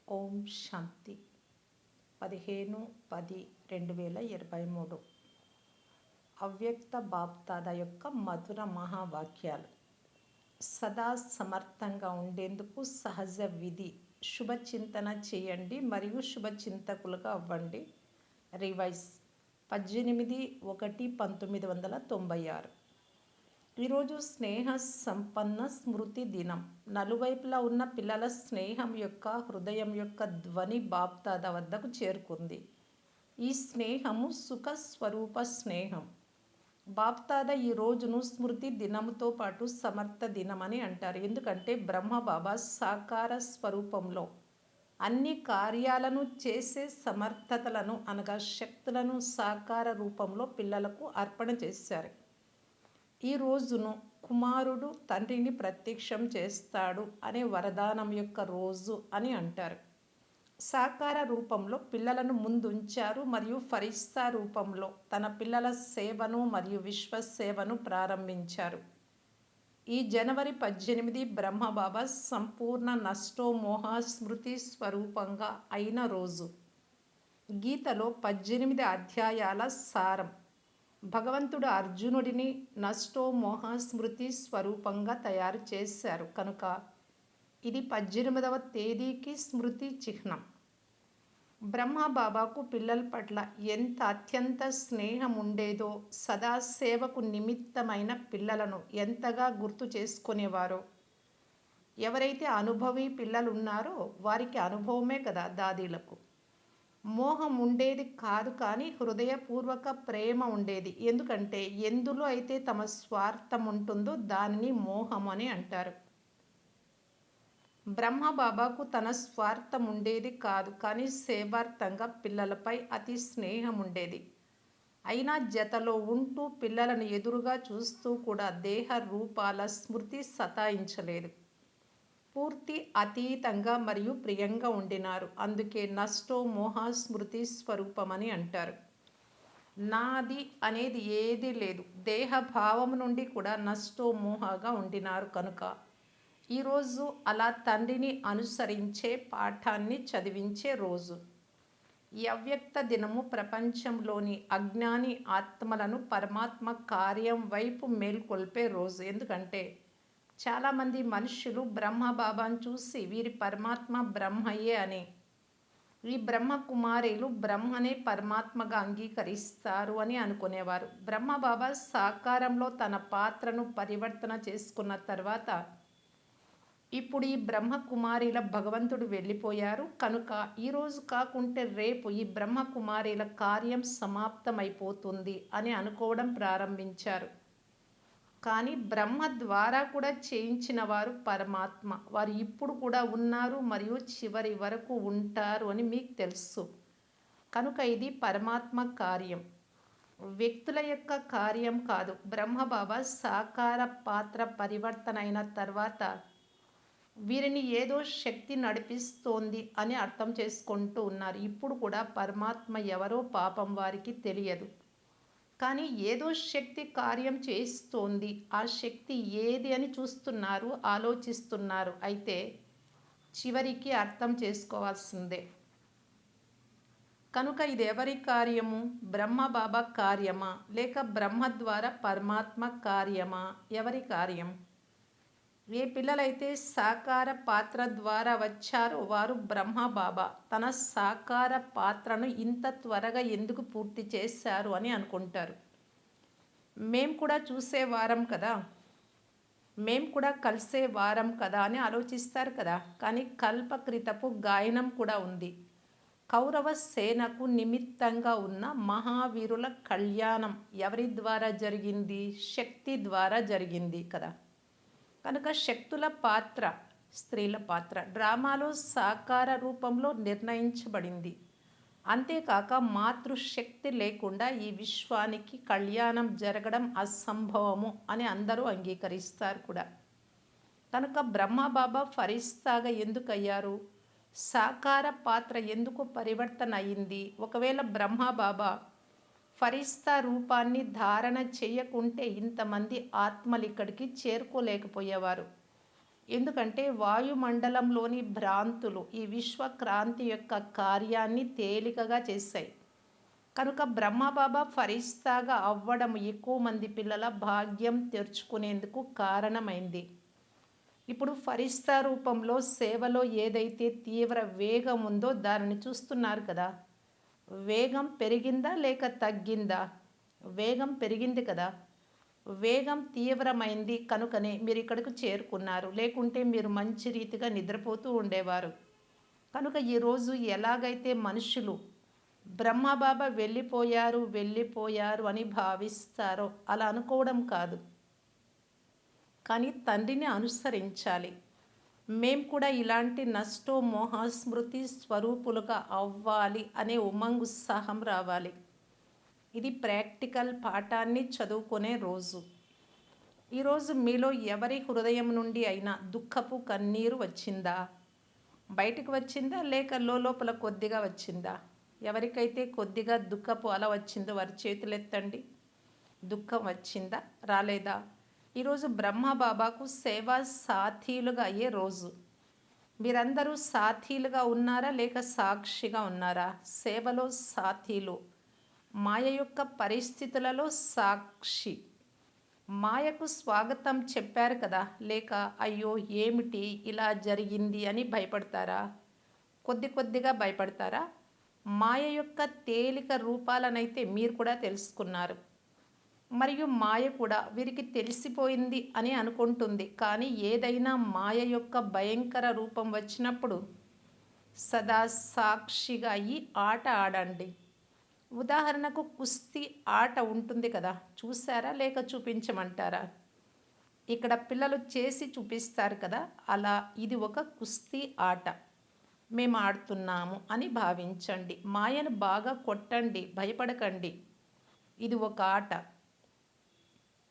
ఓం శాంతి 15/10/2023 అవ్యక్త బాప్దాదా యొక్క మధుర మహావాక్యాలు. సదా సమర్థంగా ఉండేందుకు సహజ విధి శుభచింతన చేయండి మరియు శుభచింతకులుగా అవ్వండి. రివైజ్ 18/1/1996. ఈరోజు స్నేహ సంపన్న స్మృతి దినం. నలువైపులా ఉన్న పిల్లల స్నేహం యొక్క హృదయం యొక్క ధ్వని బాప్దాదా వద్దకు చేరుకుంది. ఈ స్నేహము సుఖ స్వరూప స్నేహం. బాప్దాదా ఈ రోజును స్మృతి దినంతో పాటు సమర్థ దినం అని అంటారు. ఎందుకంటే బ్రహ్మబాబా సాకార స్వరూపంలో అన్ని కార్యాలను చేసే సమర్థతలను అనగా శక్తులను సాకార రూపంలో పిల్లలకు అర్పణ చేశారు. ఈ రోజును కుమారుడు తండ్రిని ప్రత్యక్షం చేస్తాడు అనే వరదానం యొక్క రోజు అని అంటారు. సాకార రూపంలో పిల్లలను ముందుంచారు మరియు ఫరిస్తా రూపంలో తన పిల్లల సేవను మరియు విశ్వ సేవను ప్రారంభించారు. ఈ జనవరి 18 బ్రహ్మబాబా సంపూర్ణ నష్టోమోహ స్మృతి స్వరూపంగా అయిన రోజు. గీతలో 18 అధ్యాయాల సారం. భగవంతుడు అర్జునుడిని నష్టోమోహ స్మృతి స్వరూపంగా తయారు చేశారు కనుక ఇది 18వ తేదీకి స్మృతి చిహ్నం. బ్రహ్మబాబాకు పిల్లల పట్ల ఎంత అత్యంత స్నేహం ఉండేదో, సదా సేవకు నిమిత్తమైన పిల్లలను ఎంతగా గుర్తు చేసుకునేవారో. ఎవరైతే అనుభవి పిల్లలు ఉన్నారో వారికి అనుభవమే కదా దాదీలకు. మోహం ఉండేది కాదు, కానీ హృదయపూర్వక ప్రేమ ఉండేది. ఎందుకంటే ఎందులో అయితే తమ స్వార్థం ఉంటుందో దానిని మోహం అని అంటారు. బ్రహ్మబాబాకు తన స్వార్థం ఉండేది కాదు, కానీ సేవార్థంగా పిల్లలపై అతి స్నేహం ఉండేది. అయినా జతలో ఉంటూ పిల్లలను ఎదురుగా చూస్తూ కూడా దేహ రూపాల స్మృతి సతాయించలేదు. పూర్తి అతీతంగా మరియు ప్రియంగా ఉండినారు. అందుకే నష్టోమోహ స్మృతి స్వరూపమని అంటారు. నాది అనేది ఏదీ లేదు. దేహ భావం నుండి కూడా నష్టోమోహగా ఉండినారు కనుక ఈరోజు అలా తండ్రిని అనుసరించే పాఠాన్ని చదివించే రోజు. ఈ అవ్యక్త దినము ప్రపంచంలోని అజ్ఞాని ఆత్మలను పరమాత్మ కార్యం వైపు మేల్కొల్పే రోజు. ఎందుకంటే చాలామంది మనుష్యులు బ్రహ్మబాబాను చూసి వీరి పరమాత్మ బ్రహ్మయే అని, ఈ బ్రహ్మ కుమారీలు బ్రహ్మనే పరమాత్మగా అంగీకరిస్తారు అని అనుకునేవారు. బ్రహ్మబాబా సాకారంలో తన పాత్రను పరివర్తన చేసుకున్న తర్వాత ఇప్పుడు ఈ బ్రహ్మ కుమారీల భగవంతుడు వెళ్ళిపోయారు కనుక ఈరోజు కాకుంటే రేపు ఈ బ్రహ్మ కుమారీల కార్యం సమాప్తమైపోతుంది అని అనుకోవడం ప్రారంభించారు. కానీ బ్రహ్మ ద్వారా కూడా చేయించిన వారు పరమాత్మ. వారు ఇప్పుడు కూడా ఉన్నారు మరియు చివరి వరకు ఉంటారు అని మీకు తెలుసు. కనుక ఇది పరమాత్మ కార్యం, వ్యక్తుల యొక్క కార్యం కాదు. బ్రహ్మబాబా సాకార పాత్ర పరివర్తన అయిన తర్వాత వీరిని ఏదో శక్తి నడిపిస్తోంది అని అర్థం చేసుకుంటూ ఉన్నారు. ఇప్పుడు కూడా పరమాత్మ ఎవరో పాపం వారికి తెలియదు, కానీ ఏదో శక్తి కార్యం చేస్తోంది. ఆ శక్తి ఏది అని చూస్తున్నారు, ఆలోచిస్తున్నారు. అయితే చివరికి అర్థం చేసుకోవాల్సిందే. కనుక ఇది ఎవరి కార్యము? బ్రహ్మబాబా కార్యమా లేక బ్రహ్మ ద్వారా పరమాత్మ కార్యమా? ఎవరి కార్యం? ఏ పిల్లలైతే సాకార పాత్ర ద్వారా వచ్చారో వారు బ్రహ్మబాబా తన సాకార పాత్రను ఇంత త్వరగా ఎందుకు పూర్తి చేశారు అని అనుకుంటారు. మేం కూడా చూసేవారం కదా, మేం కూడా కలిసేవారం కదా అని ఆలోచిస్తారు కదా. కానీ కల్పకృతపు గాయనం కూడా ఉంది. కౌరవ సేనకు నిమిత్తంగా ఉన్న మహావీరుల కళ్యాణం ఎవరి ద్వారా జరిగింది? శక్తి ద్వారా జరిగింది కదా. కనుక శక్తుల పాత్ర, స్త్రీల పాత్ర డ్రామాలో సాకార రూపంలో నిర్ణయించబడింది. అంతేకాక మాతృశక్తి లేకుండా ఈ విశ్వానికి కళ్యాణం జరగడం అసంభవము అని అందరూ అంగీకరిస్తారు కూడా. కనుక బ్రహ్మబాబా ఫరిస్తాగా ఎందుకు అయ్యారు? సాకార పాత్ర ఎందుకు పరివర్తన అయింది? ఒకవేళ బ్రహ్మబాబా ఫరిస్తా రూపాన్ని ధారణ చేయకుంటే ఇంతమంది ఆత్మలు ఇక్కడికి చేరుకోలేకపోయేవారు. ఎందుకంటే వాయుమండలంలోని భ్రాంతులు ఈ విశ్వక్రాంతి యొక్క కార్యాన్ని తేలికగా చేశాయి. కనుక బ్రహ్మబాబా ఫరిస్తాగా అవ్వడం ఎక్కువ మంది పిల్లల భాగ్యం తెరుచుకునేందుకు కారణమైంది. ఇప్పుడు ఫరిస్తా రూపంలో సేవలో ఏదైతే తీవ్ర వేగం ఉందో దానిని చూస్తున్నారు కదా. వేగం పెరిగిందా లేక తగ్గిందా? వేగం పెరిగింది కదా. వేగం తీవ్రమైంది కనుకనే మీరు ఇక్కడికి చేరుకున్నారు. లేకుంటే మీరు మంచి రీతిగా నిద్రపోతూ ఉండేవారు. కనుక ఈరోజు ఎలాగైతే మనుషులు బ్రహ్మబాబా వెళ్ళిపోయారు వెళ్ళిపోయారు అని భావిస్తారో అలా అనుకోవడం కాదు, కానీ తండ్రిని అనుసరించాలి. మేము కూడా ఇలాంటి నష్టో మోహ స్మృతి స్వరూపులుగా అవ్వాలి అనే ఉమంగుత్సాహం రావాలి. ఇది ప్రాక్టికల్ పాఠాన్ని చదువుకునే రోజు. ఈరోజు మీలో ఎవరి హృదయం నుండి అయినా దుఃఖపు కన్నీరు వచ్చిందా? బయటికి వచ్చిందా లేక లోపల కొద్దిగా వచ్చిందా? ఎవరికైతే కొద్దిగా దుఃఖపు అల వచ్చిందో వారి చేతులెత్తండి. దుఃఖం వచ్చిందా రాలేదా? ఈరోజు బ్రహ్మబాబాకు సేవా సాథీలుగా అయ్యే రోజు. మీరందరూ సాథీలుగా ఉన్నారా లేక సాక్షిగా ఉన్నారా? సేవలో సాథీలు, మాయ యొక్క పరిస్థితులలో సాక్షి. మాయకు స్వాగతం చెప్పారు కదా, లేక అయ్యో ఏమిటి ఇలా జరిగింది అని భయపడతారా? కొద్దిగా భయపడతారా? మాయ యొక్క తేలిక రూపాలనైతే మీరు కూడా తెలుసుకున్నారు. మరియు మాయ కూడా వీరికి తెలిసిపోయింది అని అనుకుంటుంది. కానీ ఏదైనా మాయ యొక్క భయంకర రూపం వచ్చినప్పుడు సదా సాక్షిగా అయ్యి ఆట ఆడండి. ఉదాహరణకు కుస్తీ ఆట ఉంటుంది కదా, చూసారా లేక చూపించమంటారా? ఇక్కడ పిల్లలు చేసి చూపిస్తారు కదా, అలా ఇది ఒక కుస్తీ ఆట మేము ఆడుతున్నాము అని భావించండి. మాయను బాగా కొట్టండి, భయపడకండి. ఇది ఒక ఆట.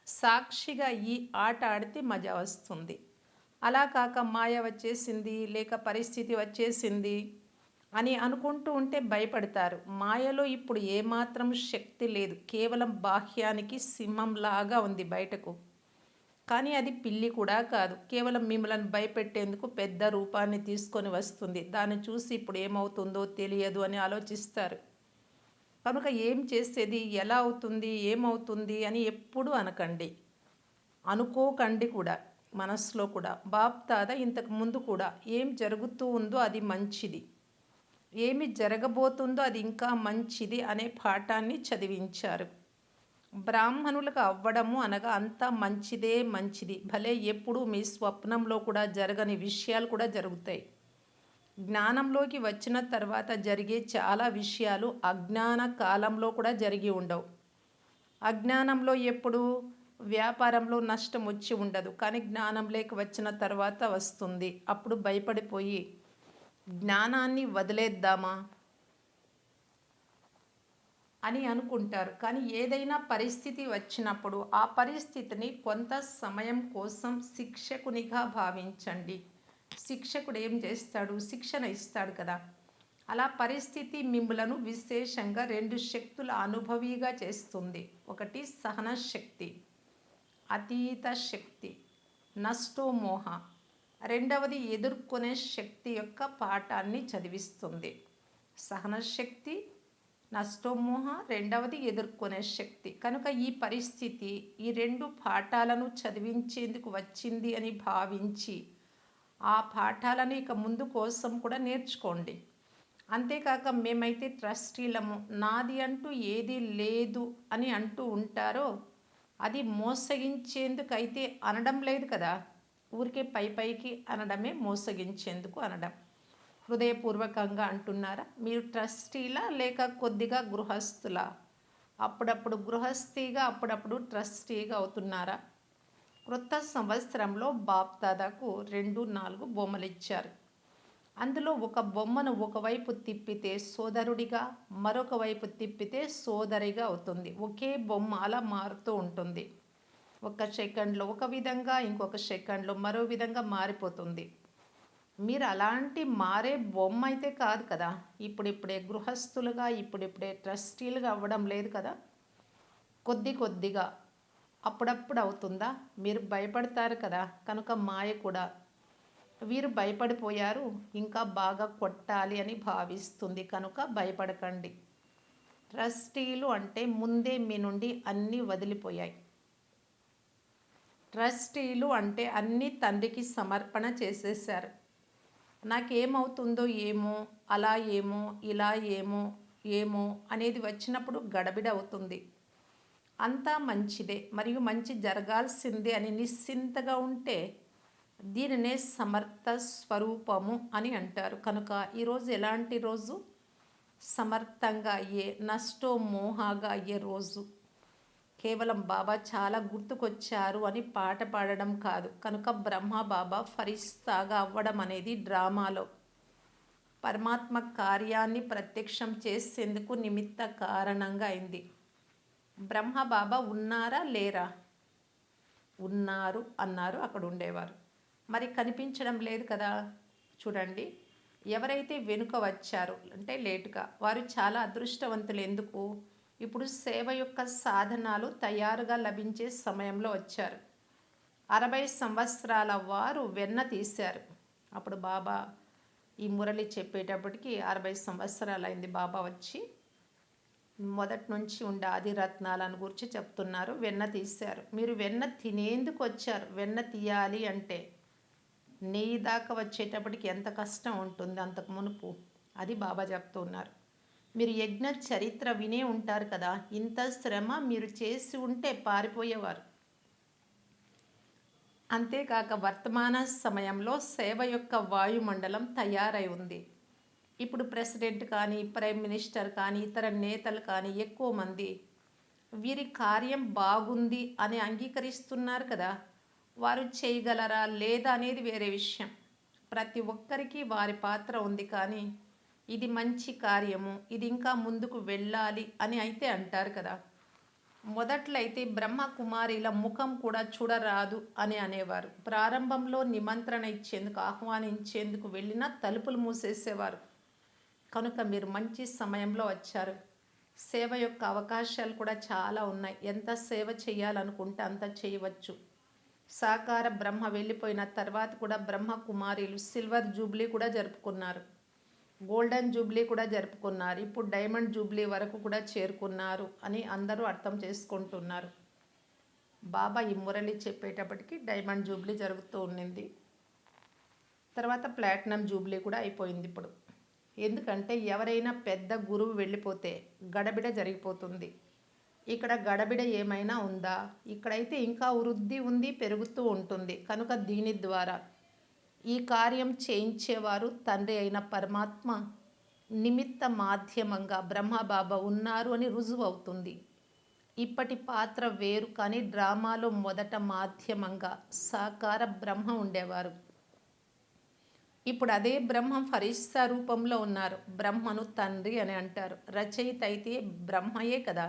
సాక్షిగా ఈ ఆట ఆడితే మజా వస్తుంది. అలా కాక మాయ వచ్చేసింది లేక పరిస్థితి వచ్చేసింది అని అనుకుంటూ ఉంటే భయపడతారు. మాయలో ఇప్పుడు ఏమాత్రం శక్తి లేదు. కేవలం బాహ్యానికి సింహంలాగా ఉంది బయటకు, కానీ అది పిల్లి కూడా కాదు. కేవలం మిమ్మల్ని భయపెట్టేందుకు పెద్ద రూపాన్ని తీసుకొని వస్తుంది. దాన్ని చూసి ఇప్పుడు ఏమవుతుందో తెలియదు అని ఆలోచిస్తారు. కనుక ఏం చేసేది, ఎలా అవుతుంది, ఏమవుతుంది అని ఎప్పుడు అనకండి, అనుకోకండి కూడా. మనసులో కూడా బాప్ దాదా ఇంతకు ముందు కూడా ఏం జరుగుతూ ఉందో అది మంచిది, ఏమి జరగబోతుందో అది ఇంకా మంచిది అనే పాఠాన్ని చదివించారు. బ్రాహ్మణులకు అవ్వడము అనగా అంతా మంచిదే మంచిది. భలే ఎప్పుడు మీ స్వప్నంలో కూడా జరగని విషయాలు కూడా జరుగుతాయి. జ్ఞానంలోకి వచ్చిన తర్వాత జరిగే చాలా విషయాలు అజ్ఞాన కాలంలో కూడా జరిగి ఉండవు. అజ్ఞానంలో ఎప్పుడు వ్యాపారంలో నష్టం వచ్చి ఉండదు, కానీ జ్ఞానంలోకి వచ్చిన తర్వాత వస్తుంది. అప్పుడు భయపడిపోయి జ్ఞానాన్ని వదిలేద్దామా అని అనుకుంటారు. కానీ ఏదైనా పరిస్థితి వచ్చినప్పుడు ఆ పరిస్థితిని కొంత సమయం కోసం శిక్షకునిగా భావించండి. శిక్షకుడు ఏం చేస్తాడు, శిక్షణ ఇస్తాడు కదా. అలా పరిస్థితి మిమ్మలను విశేషంగా రెండు శక్తుల అనుభవిగా చేస్తుంది. ఒకటి సహన శక్తి, అతీత శక్తి, నష్టోమోహ. రెండవది ఎదుర్కొనే శక్తి యొక్క పాఠాన్ని చదివిస్తుంది. సహన శక్తి, నష్టోమోహ, రెండవది ఎదుర్కొనే శక్తి. కనుక ఈ పరిస్థితి ఈ రెండు పాఠాలను చదివించేందుకు వచ్చింది అని భావించి ఆ పాఠాలను ఇక ముందు కోసం కూడా నేర్చుకోండి. అంతేకాక మేమైతే ట్రస్టీలము, నాది అంటూ ఏది లేదు అని అంటూ ఉంటారో అది మోసగించేందుకైతే అనడం లేదు కదా. ఊరికే పైకి అనడమే మోసగించేందుకు అనడం. హృదయపూర్వకంగా అంటున్నారా? మీరు ట్రస్టీలా లేక కొద్దిగా గృహస్థులా? అప్పుడప్పుడు గృహస్థిగా అప్పుడప్పుడు ట్రస్టీగా అవుతున్నారా? క్రొత్త సంవత్సరంలో బాప్ దాదాకు 2-4 బొమ్మలు ఇచ్చారు. అందులో ఒక బొమ్మను ఒకవైపు తిప్పితే సోదరుడిగా, మరొక వైపు తిప్పితే సోదరిగా అవుతుంది. ఒకే బొమ్మ అలా మారుతూ ఉంటుంది. ఒక సెకండ్లో ఒక విధంగా, ఇంకొక సెకండ్లో మరో విధంగా మారిపోతుంది. మీరు అలాంటి మారే బొమ్మ అయితే కాదు కదా. ఇప్పుడిప్పుడే గృహస్థులుగా, ఇప్పుడిప్పుడే ట్రస్టీలుగా అవ్వడం లేదు కదా. కొద్దిగా అప్పుడప్పుడు అవుతుందా? మీరు భయపడతారు కదా. కనుక మాయ కూడా వీరు భయపడిపోయారు. ఇంకా బాగా కొట్టాలి అని భావిస్తుంది కనుక భయపడకండి. ట్రస్టీలు అంటే ముందే మీ నుండి అన్నీ వదిలిపోయాయి. ట్రస్టీలు అంటే అన్నీ తండ్రికి సమర్పణ చేసేశారు. నాకేమవుతుందో ఏమో, అలా ఏమో, ఇలా ఏమో, ఏమో అనేది వచ్చినప్పుడు గడబిడ అవుతుంది. అంతా మంచిదే మరియు మంచి జరగాల్సిందే అని నిశ్చింతగా ఉంటే దీనినే సమర్థ స్వరూపము అని అంటారు. కనుక ఈరోజు ఎలాంటి రోజు? సమర్థంగా అయ్యే, నష్టో మోహాగా అయ్యే రోజు. కేవలం బాబా చాలా గుర్తుకొచ్చారు అని పాట పాడడం కాదు. కనుక బ్రహ్మ బాబా ఫరిస్తాగా అవ్వడం అనేది డ్రామాలో పరమాత్మ కార్యాన్ని ప్రత్యక్షం చేసేందుకు నిమిత్త కారణంగా అయింది. బ్రహ్మ బాబా ఉన్నారా లేరా? ఉన్నారు అన్నారు అక్కడ ఉండేవారు. మరి కనిపించడం లేదు కదా. చూడండి, ఎవరైతే వెనుక వచ్చారో అంటే లేటుగా, వారు చాలా అదృష్టవంతులు. ఎందుకు? ఇప్పుడు సేవ యొక్క సాధనాలు తయారుగా లభించే సమయంలో వచ్చారు. 60 సంవత్సరాల వారు వెన్న తీశారు. అప్పుడు బాబా ఈ మురళి చెప్పేటప్పటికి 60 సంవత్సరాలు అయింది. బాబా వచ్చి మొదటి నుంచి ఉండే ఆది రత్నాలను గురించి చెప్తున్నారు. వెన్న తీశారు. మీరు వెన్న తినేందుకు వచ్చారు. వెన్న తీయాలి అంటే నెయ్యి దాకా వచ్చేటప్పటికి ఎంత కష్టం ఉంటుంది అంతకు మునుపు. అది బాబా చెప్తున్నారు. మీరు యజ్ఞ చరిత్ర వినే ఉంటారు కదా. ఇంత శ్రమ మీరు చేసి ఉంటే పారిపోయేవారు. అంతేకాక వర్తమాన సమయంలో సేవ యొక్క వాయుమండలం తయారై ఉంది. ఇప్పుడు ప్రెసిడెంట్ కానీ, ప్రైమ్ మినిస్టర్ కానీ, ఇతర నేతలు కానీ ఎక్కువ మంది వీరి కార్యం బాగుంది అని అంగీకరిస్తున్నారు కదా. వారు చేయగలరా లేదా అనేది వేరే విషయం. ప్రతి ఒక్కరికి వారి పాత్ర ఉంది. కానీ ఇది మంచి కార్యము, ఇది ఇంకా ముందుకు వెళ్ళాలి అని అయితే అంటారు కదా. మొదట్లో అయితే బ్రహ్మ కుమారిల ముఖం కూడా చూడరాదు అని అనేవారు. ప్రారంభంలో నిమంత్రణ ఇచ్చేందుకు, ఆహ్వానించేందుకు వెళ్ళినా తలుపులు మూసేసేవారు. కనుక మీరు మంచి సమయంలో వచ్చారు. సేవ యొక్క అవకాశాలు కూడా చాలా ఉన్నాయి. ఎంత సేవ చేయాలనుకుంటే అంత చేయవచ్చు. సాకార బ్రహ్మ వెళ్ళిపోయిన తర్వాత కూడా బ్రహ్మ కుమారీలు సిల్వర్ జూబ్లీ కూడా జరుపుకున్నారు. గోల్డెన్ జూబ్లీ కూడా జరుపుకున్నారు. ఇప్పుడు డైమండ్ జూబ్లీ వరకు కూడా చేరుకున్నారు అని అందరూ అర్థం చేసుకుంటున్నారు. బాబా ఈ మురళి చెప్పేటప్పటికి డైమండ్ జూబ్లీ జరుగుతూ ఉండింది. తర్వాత ప్లాటినం జూబ్లీ కూడా అయిపోయింది ఇప్పుడు. ఎందుకంటే ఎవరైనా పెద్ద గురువు వెళ్ళిపోతే గడబిడ జరిగిపోతుంది. ఇక్కడ గడబిడ ఏమైనా ఉందా? ఇక్కడైతే ఇంకా వృద్ధి ఉంది, పెరుగుతూ ఉంటుంది. కనుక దీని ద్వారా ఈ కార్యం చేయించేవారు తండ్రి అయిన పరమాత్మ నిమిత్త మాధ్యమంగా బ్రహ్మబాబా ఉన్నారు అని రుజువు అవుతుంది. ఇప్పటి పాత్ర వేరు. కానీ డ్రామాలో మొదట మాధ్యమంగా సాకార బ్రహ్మ ఉండేవారు. ఇప్పుడు అదే బ్రహ్మ ఫరిస్తా రూపంలో ఉన్నారు. బ్రహ్మను తండ్రి అని అంటారు. రచయిత అయితే బ్రహ్మయే కదా.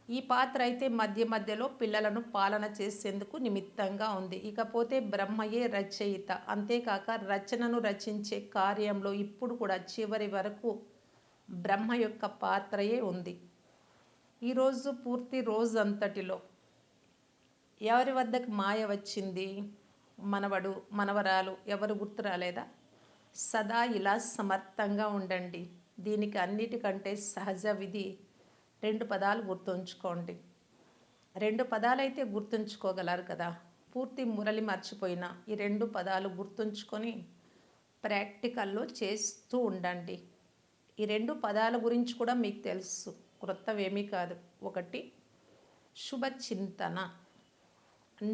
ఈ పాత్ర అయితే మధ్య మధ్యలో పిల్లలను పాలన చేసేందుకు నిమిత్తంగా ఉంది. ఇకపోతే బ్రహ్మయే రచయిత. అంతేకాక రచనను రచించే కార్యంలో ఇప్పుడు కూడా చివరి వరకు బ్రహ్మ యొక్క పాత్రయే ఉంది. ఈరోజు పూర్తి రోజంతటిలో ఎవరి వద్దకు మాయ వచ్చింది? మనవడు, మనవరాలు ఎవరు గుర్తు రాలేదా? సదా ఇలా సమర్థంగా ఉండండి. దీనికి అన్నిటికంటే సహజ విధి 2 పదాలు గుర్తుంచుకోండి. 2 పదాలైతే గుర్తుంచుకోగలరు కదా. పూర్తి మురళి మర్చిపోయినా ఈ 2 పదాలు గుర్తుంచుకొని ప్రాక్టికల్లో చేస్తూ ఉండండి. ఈ 2 పదాల గురించి కూడా మీకు తెలుసు, క్రొత్తవేమీ కాదు. ఒకటి శుభచింతన.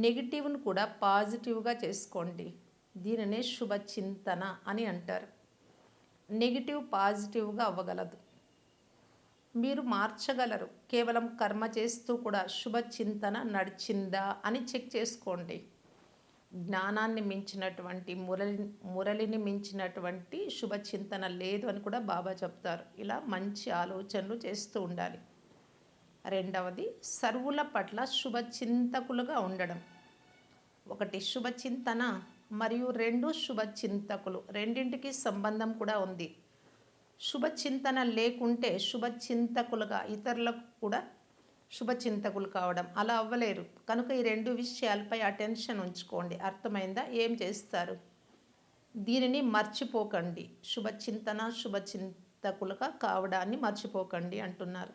నెగిటివ్ను కూడా పాజిటివ్గా చేసుకోండి. దీనినే శుభచింతన అని అంటారు. నెగిటివ్ పాజిటివ్గా అవ్వగలదు. మీరు మార్చగలరు. కేవలం కర్మ చేస్తూ కూడా శుభచింతన నడిచిందా అని చెక్ చేసుకోండి. జ్ఞానాన్ని మించినటువంటి మురళిని మించినటువంటి శుభచింతన లేదు అని కూడా బాబా చెప్తారు. ఇలా మంచి ఆలోచనలు చేస్తూ ఉండాలి. రెండవది సర్వుల పట్ల శుభచింతకులుగా ఉండడం. ఒకటి శుభచింతన మరియు 2 శుభచింతకులు. రెండింటికి సంబంధం కూడా ఉంది. శుభచింతన లేకుంటే శుభచింతకులుగా ఇతరులకు కూడా శుభచింతకులు కావడం అలా అవ్వలేరు. కనుక ఈ 2 విషయాలపై అటెన్షన్ ఉంచుకోండి. అర్థమైందా? ఏం చేస్తారు? దీనిని మర్చిపోకండి. శుభచింతన, శుభచింతకులుగా కావడాన్ని మర్చిపోకండి అంటున్నారు.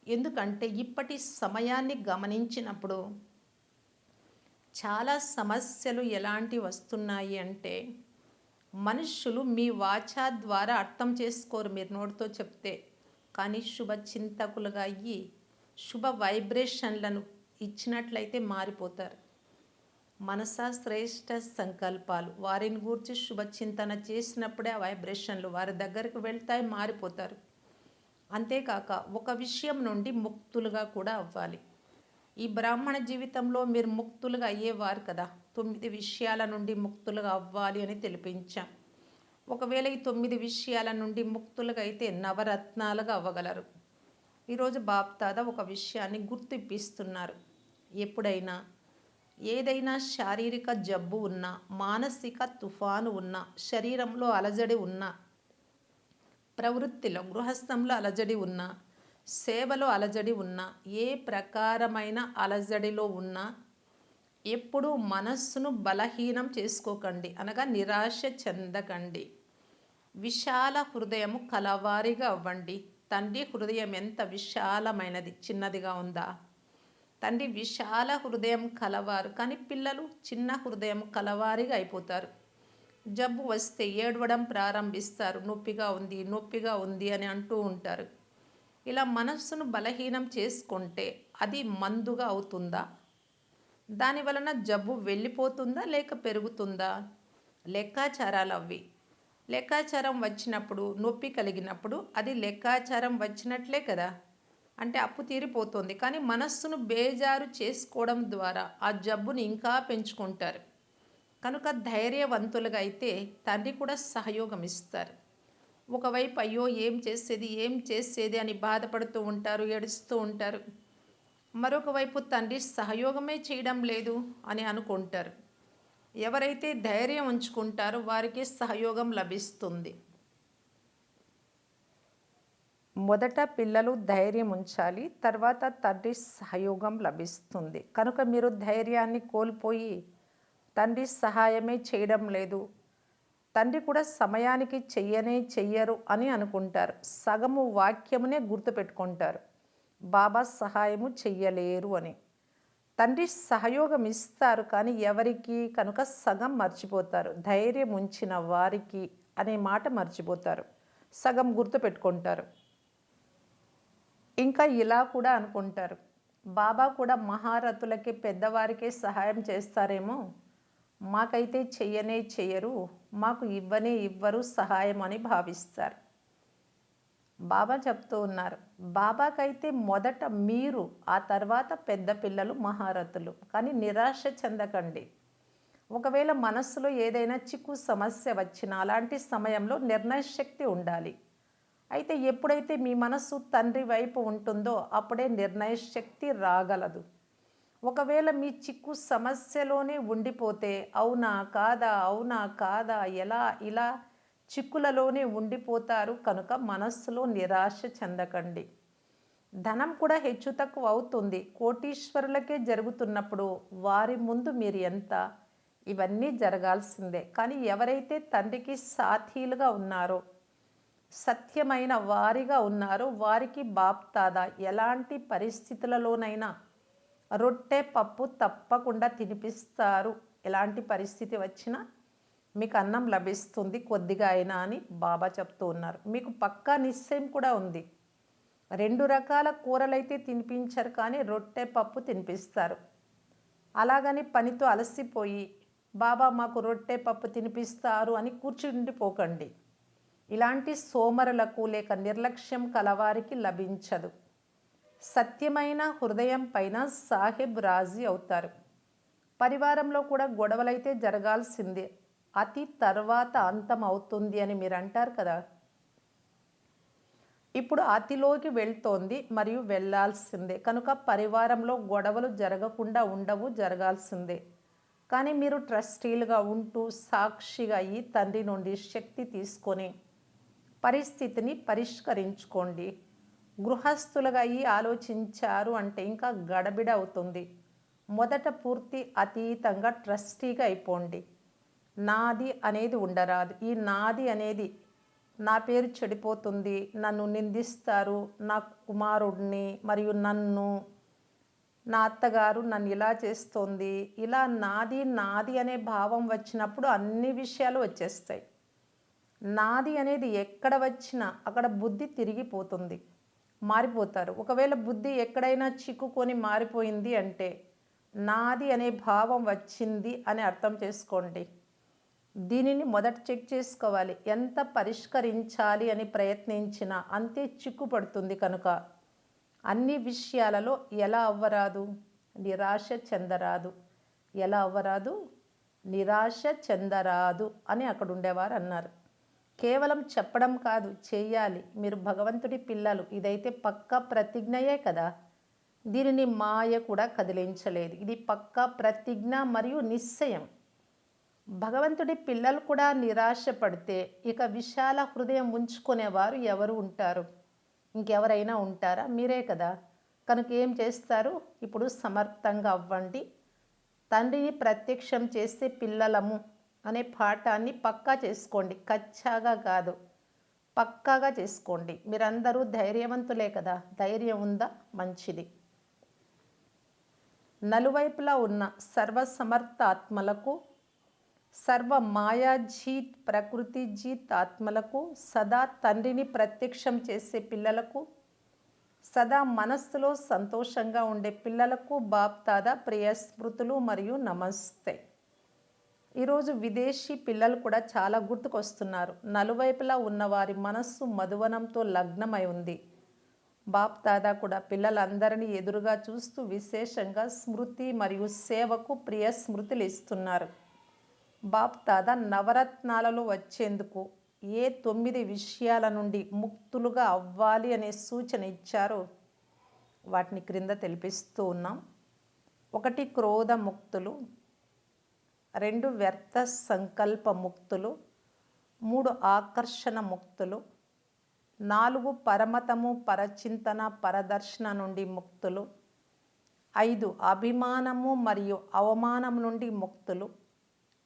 ఎందుకంటే ఇప్పటి సమయాన్ని గమనించినప్పుడు చాలా సమస్యలు ఎలాంటి వస్తున్నాయి అంటే, మనుష్యులు మీ వాచా ద్వారా అర్థం చేసుకోరు మీరు నోటితో చెప్తే. కానీ శుభచింతకులుగా అయ్యి శుభ వైబ్రేషన్లను ఇచ్చినట్లయితే మారిపోతారు. మనసా శ్రేష్ఠ సంకల్పాలు వారిని గూర్చి శుభచింతన చేసినప్పుడే ఆ వైబ్రేషన్లు వారి దగ్గరికి వెళ్తాయి, మారిపోతారు. అంతేకాక ఒక విషయం నుండి ముక్తులుగా కూడా అవ్వాలి. ఈ బ్రాహ్మణ జీవితంలో మీరు ముక్తులుగా అయ్యేవారు కదా. 9 విషయాల నుండి ముక్తులుగా అవ్వాలి అని తెలిపించాం. ఒకవేళ ఈ 9 విషయాల నుండి ముక్తులుగా అయితే నవరత్నాలుగా అవ్వగలరు. ఈరోజు బాప్దాదా ఒక విషయాన్ని గుర్తిప్పిస్తున్నారు. ఎప్పుడైనా ఏదైనా శారీరక జబ్బు ఉన్నా, మానసిక తుఫాను ఉన్నా, శరీరంలో అలజడి ఉన్నా, ప్రవృత్తిలో గృహస్థంలో అలజడి ఉన్నా, సేవలో అలజడి ఉన్నా, ఏ ప్రకారమైన అలజడిలో ఉన్నా ఎప్పుడూ మనస్సును బలహీనం చేసుకోకండి, అనగా నిరాశ చెందకండి. విశాల హృదయము కలవారిగా అవ్వండి. తండ్రి హృదయం ఎంత విశాలమైనది, చిన్నదిగా ఉందా? తండ్రి విశాల హృదయం కలవారు, కానీ పిల్లలు చిన్న హృదయం కలవారిగా అయిపోతారు. జబ్బు వస్తే ఏడవడం ప్రారంభిస్తారు. నొప్పిగా ఉంది, నొప్పిగా ఉంది అని అంటూ ఉంటారు. ఇలా మనస్సును బలహీనం చేసుకుంటే అది మందుగా అవుతుందా? దాని వలన జబ్బు వెళ్ళిపోతుందా లేక పెరుగుతుందా? లెక్కాచారాలు అవి. లెక్కాచారం వచ్చినప్పుడు, నొప్పి కలిగినప్పుడు అది లెక్కాచారం వచ్చినట్లే కదా. అంటే అప్పు తీరిపోతుంది. కానీ మనస్సును బేజారు చేసుకోవడం ద్వారా ఆ జబ్బుని ఇంకా పెంచుకుంటారు. కనుక ధైర్యవంతులుగా అయితే తండ్రి కూడా సహయోగం ఇస్తారు. ఒకవైపు అయ్యో ఏం చేసేది ఏం చేసేది అని బాధపడుతూ ఉంటారు, ఏడుస్తూ ఉంటారు. మరొక వైపు తండ్రి సహయోగమే చేయడం లేదు అని అనుకుంటారు. ఎవరైతే ధైర్యం ఉంచుకుంటారో వారికి సహయోగం లభిస్తుంది. మొదట పిల్లలు ధైర్యం ఉంచాలి, తర్వాత తండ్రి సహయోగం లభిస్తుంది. కనుక మీరు ధైర్యాన్ని కోల్పోయి తండ్రి సహాయమే చేయడం లేదు, తండ్రి కూడా సమయానికి చెయ్యరు అని అనుకుంటారు. సగము వాక్యమునే గుర్తుపెట్టుకుంటారు, బాబా సహాయము చెయ్యలేరు అని. తండ్రి సహయోగం ఇస్తారు, కానీ ఎవరికి? కనుక సగం మర్చిపోతారు. ధైర్యం ఉంచిన వారికి అనే మాట మర్చిపోతారు, సగం గుర్తుపెట్టుకుంటారు. ఇంకా ఇలా కూడా అనుకుంటారు, బాబా కూడా మహారథులకి పెద్దవారికే సహాయం చేస్తారేమో, మాకైతే చెయ్యరు, మాకు ఇవ్వరు సహాయం అని భావిస్తారు. బాబా చెప్తూ ఉన్నారు, బాబాకైతే మొదట మీరు, ఆ తర్వాత పెద్ద పిల్లలు మహారథులు. కానీ నిరాశ చెందకండి. ఒకవేళ మనస్సులో ఏదైనా చిక్కు సమస్య వచ్చినా అలాంటి సమయంలో నిర్ణయ శక్తి ఉండాలి. అయితే ఎప్పుడైతే మీ మనస్సు తండ్రి వైపు ఉంటుందో అప్పుడే నిర్ణయ శక్తి రాగలదు. ఒకవేళ మీ చిక్కు సమస్యలోనే ఉండిపోతే అవునా కాదా, అవునా కాదా, ఎలా, ఇలా చిక్కులలోనే ఉండిపోతారు. కనుక మనస్సులో నిరాశ చెందకండి. ధనం కూడా హెచ్చు తక్కువ అవుతుంది. కోటీశ్వరులకే జరుగుతున్నప్పుడు వారి ముందు మీరు ఎంత? ఇవన్నీ జరగాల్సిందే. కానీ ఎవరైతే తండ్రికి సాథీలుగా ఉన్నారో, సత్యమైన వారిగా ఉన్నారో వారికి బాప్దాదా ఎలాంటి పరిస్థితులలోనైనా రొట్టె పప్పు తప్పకుండా తినిపిస్తారు. ఎలాంటి పరిస్థితి వచ్చినా మీకు అన్నం లభిస్తుంది, కొద్దిగా అయినా అని బాబా చెప్తూ ఉన్నారు. మీకు పక్కా నిశ్చయం కూడా ఉంది. 2 రకాల కూరలైతే తినిపించరు, కానీ రొట్టె పప్పు తినిపిస్తారు. అలాగని పనితో అలసిపోయి బాబా మాకు రొట్టె పప్పు తినిపిస్తారు అని కూర్చుండిపోకండి. ఇలాంటి సోమరులకు లేక నిర్లక్ష్యం కలవారికి లభించదు. సత్యమైన హృదయం పైన సాహెబ్ రాజీ అవుతారు. పరివారంలో కూడా గొడవలైతే జరగాల్సిందే, అతి తర్వాత అంతం అవుతుంది అని మీరు అంటారు కదా. ఇప్పుడు అతిలోకి వెళ్తోంది మరియు వెళ్ళాల్సిందే. కనుక పరివారంలో గొడవలు జరగకుండా ఉండవు, జరగాల్సిందే. కానీ మీరు ట్రస్టీలుగా ఉంటూ సాక్షిగా అయ్యి తండ్రి నుండి శక్తి తీసుకొని పరిస్థితిని పరిష్కరించుకోండి. గృహస్థులుగా అయ్యి ఆలోచించారు అంటే ఇంకా గడబిడ అవుతుంది. మొదట పూర్తి అతీతంగా ట్రస్టీగా అయిపోండి. నాది అనేది ఉండరాదు. ఈ నాది అనేది నా పేరు చెడిపోతుంది, నన్ను నిందిస్తారు, నా కుమారుడిని మరియు నన్ను, నా అత్తగారు నన్ను ఇలా చేస్తోంది, ఇలా నాది నాది అనే భావం వచ్చినప్పుడు అన్ని విషయాలు వచ్చేస్తాయి. నాది అనేది ఎక్కడ వచ్చినా అక్కడ బుద్ధి తిరిగిపోతుంది, మారిపోతారు. ఒకవేళ బుద్ధి ఎక్కడైనా చిక్కుకొని మారిపోయింది అంటే నాది అనే భావం వచ్చింది అని అర్థం చేసుకోండి. దీనిని మొదట చెక్ చేసుకోవాలి. ఎంత పరిష్కరించాలి అని ప్రయత్నించినా అంతే చిక్కుపడుతుంది. కనుక అన్ని విషయాలలో ఎలా అవ్వరాదు? నిరాశ చెందరాదు. ఎలా అవ్వరాదు? నిరాశ చెందరాదు అని అక్కడ ఉండేవారు అన్నారు. కేవలం చెప్పడం కాదు, చేయాలి. మీరు భగవంతుడి పిల్లలు, ఇదైతే పక్కా ప్రతిజ్ఞయే కదా. దీనిని మాయ కూడా కదిలించలేదు. ఇది పక్కా ప్రతిజ్ఞ మరియు నిశ్చయం. భగవంతుడి పిల్లలు కూడా నిరాశ పడితే ఇక విశాల హృదయం ఉంచుకునేవారు ఎవరు ఉంటారు? ఇంకెవరైనా ఉంటారా? మీరే కదా. కనుక ఏం చేస్తారు? ఇప్పుడు సమర్థంగా అవ్వండి. తండ్రిని ప్రత్యక్షం చేసే పిల్లలము అనే పాఠాన్ని పక్కా చేసుకోండి. కచ్చాగా కాదు, పక్కాగా చేసుకోండి. మీరందరూ ధైర్యవంతులే కదా. ధైర్యం ఉందా? మంచిది. నలువైపులా ఉన్న సర్వసమర్థ ఆత్మలకు, సర్వ మాయాజీత్ ప్రకృతిజీత్ ఆత్మలకు, సదా తండ్రిని ప్రత్యక్షం చేసే పిల్లలకు, సదా మనస్సులో సంతోషంగా ఉండే పిల్లలకు బాప్ దాదా ప్రియ స్మృతులు మరియు నమస్తే. ఈరోజు విదేశీ పిల్లలు కూడా చాలా గుర్తుకొస్తున్నారు. నలువైపులా ఉన్నవారి మనస్సు మధువనంతో లగ్నమై ఉంది. బాప్ దాదా కూడా పిల్లలందరినీ ఎదురుగా చూస్తూ విశేషంగా స్మృతి మరియు సేవకు ప్రియ స్మృతులు ఇస్తున్నారు. బాప్ దాదా నవరత్నాలలో వచ్చేందుకు ఏ 9 విషయాల నుండి ముక్తులుగా అవ్వాలి అనే సూచన ఇచ్చారో వాటిని క్రింద తెలిపిస్తూ ఉన్నాం. 1 క్రోధ ముక్తులు, 2 వ్యర్థ సంకల్ప ముక్తులు, 3 ఆకర్షణ ముక్తులు, 4 పరమతము పరచింతన పరదర్శన నుండి ముక్తులు, 5 అభిమానము మరియు అవమానం నుండి ముక్తులు,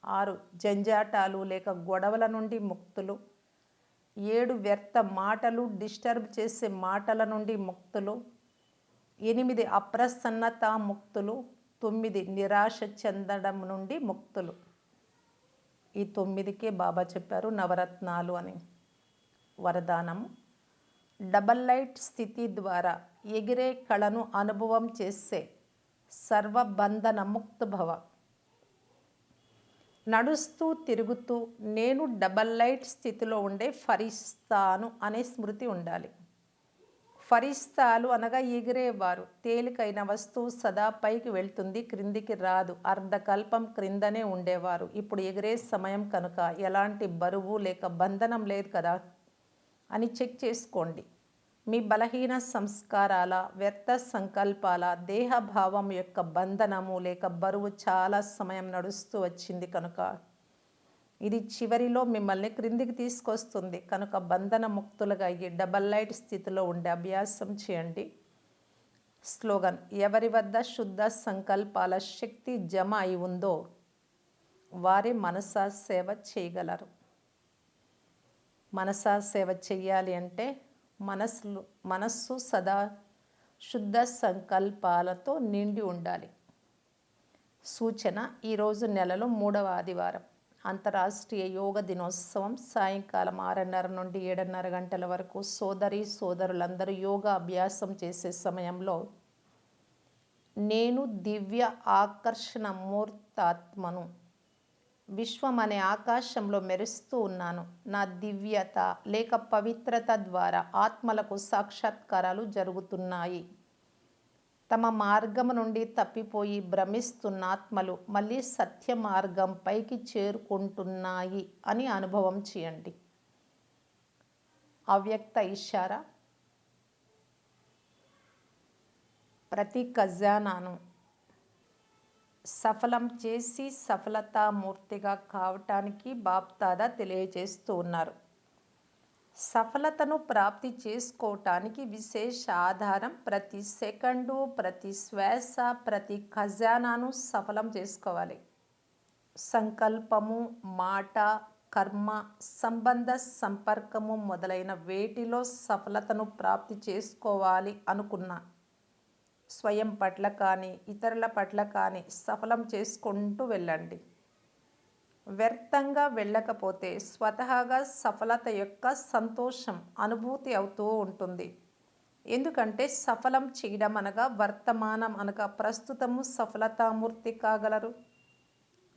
6 జంజాటాలు లేక గొడవల నుండి ముక్తులు, 7 వ్యర్థ మాటలు డిస్టర్బ్ చేసే మాటల నుండి ముక్తులు, 8 అప్రసన్నత ముక్తులు, 9 నిరాశ చెందడం నుండి ముక్తులు. ఈ 9కే బాబా చెప్పారు నవరత్నాలు అని. వరదానము: డబల్ లైట్ స్థితి ద్వారా ఎగిరే కళను అనుభవం చేసే సర్వబంధన ముక్త భవ. నడుస్తూ తిరుగుతూ నేను డబల్ లైట్ స్థితిలో ఉండే ఫరిస్తాను అనే స్మృతి ఉండాలి. ఫరిస్తాలు అనగా ఎగిరేవారు. తేలికైన వస్తువు సదా పైకి వెళ్తుంది, క్రిందికి రాదు. అర్ధకల్పం క్రిందనే ఉండేవారు. ఇప్పుడు ఎగిరే సమయం కనుక ఎలాంటి బరువు లేక బంధనం లేదు కదా అని చెక్ చేసుకోండి. మీ బలహీన సంస్కారాల, వ్యర్థ సంకల్పాల, దేహభావం యొక్క బంధనము లేక బరువు చాలా సమయం నడుస్తూ వచ్చింది కనుక ఇది చివరిలో మిమ్మల్ని క్రిందికి తీసుకొస్తుంది. కనుక బంధన ముక్తులుగా అయ్యి డబల్ లైట్ స్థితిలో ఉండే అభ్యాసం చేయండి. స్లోగన్: ఎవరి వద్ద శుద్ధ సంకల్పాల శక్తి జమ అయి ఉందో వారే మనసా సేవ చేయగలరు. మనసా సేవ చెయ్యాలి అంటే మనస్సు సదా శుద్ధ సంకల్పాలతో నిండి ఉండాలి. సూచన: ఈరోజు నెలలో 3వ ఆదివారం, అంతర్రాష్ట్రీయ యోగ దినోత్సవం. సాయంకాలం 6:30 నుండి 7:30 గంటల వరకు సోదరి సోదరులందరూ యోగా అభ్యాసం చేసే సమయంలో నేను దివ్య ఆకర్షణ మూర్తాత్మను, విశ్వం అనే ఆకాశంలో మెరుస్తూ ఉన్నాను. నా దివ్యత లేక పవిత్రత ద్వారా ఆత్మలకు సాక్షాత్కారాలు జరుగుతున్నాయి. తమ మార్గం నుండి తప్పిపోయి భ్రమిస్తున్న ఆత్మలు మళ్ళీ సత్య మార్గం పైకి చేరుకుంటున్నాయి అని అనుభవం చేయండి. అవ్యక్త ఇషారా: ప్రతి ఖజానాను సఫలం చేసి సఫలతామూర్తిగా కావటానికి బాప్ దాదా తెలియజేస్తూ ఉన్నారు. సఫలతను ప్రాప్తి చేసుకోవటానికి విశేష ఆధారం ప్రతి సెకండు, ప్రతి శ్వాస, ప్రతి ఖజానాను సఫలం చేసుకోవాలి. సంకల్పము, మాట, కర్మ, సంబంధ సంపర్కము మొదలైన వేటిలో సఫలతను ప్రాప్తి చేసుకోవాలి అనుకున్నా స్వయం పట్ల కానీ ఇతరుల పట్ల కానీ సఫలం చేసుకుంటూ వెళ్ళండి. వ్యర్థంగా వెళ్ళకపోతే స్వతహాగా సఫలత యొక్క సంతోషం అనుభూతి అవుతూ ఉంటుంది. ఎందుకంటే సఫలం చేయడం అనగా వర్తమానం అనగా ప్రస్తుతము సఫలతామూర్తి కాగలరు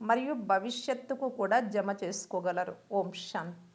మరియు భవిష్యత్తుకు కూడా జమ చేసుకోగలరు. ఓం శాంతి.